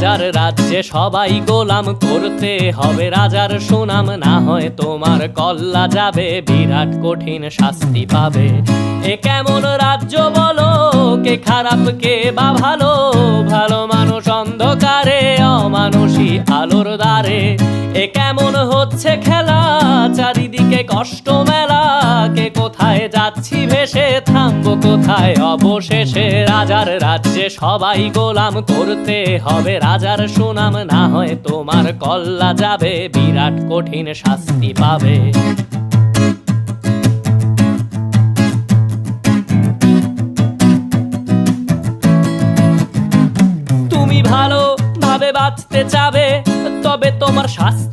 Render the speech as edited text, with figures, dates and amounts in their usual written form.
রাজার রাজ্যে সবাই গোলাম, করতে হবে রাজার সুনাম, না হয় তোমার কল্লা যাবে, বিরাট কঠিন শাস্তি পাবে। এ কেমন রাজ্য বলো, কে খারাপ কে বা ভালো, ভালো মানুষ অন্ধকারে, অমানুষী আলোর দ্বারে। এ কেমন হচ্ছে খেলা, চারিদিকে কষ্ট মেলা, কে কোথায় যাচ্ছি ভেসে, থামবো কোথায় অবশেষে। রাজার রাজ্যে সবাই গোলাম, করতে হবে রাজার সুনাম, না হয় তোমার কল্লা যাবে, বিরাট কঠিন শাস্তি পাবে। তুমি ভালো ভাবে বাঁচতে চাবে, তবে তোমার শাস্তি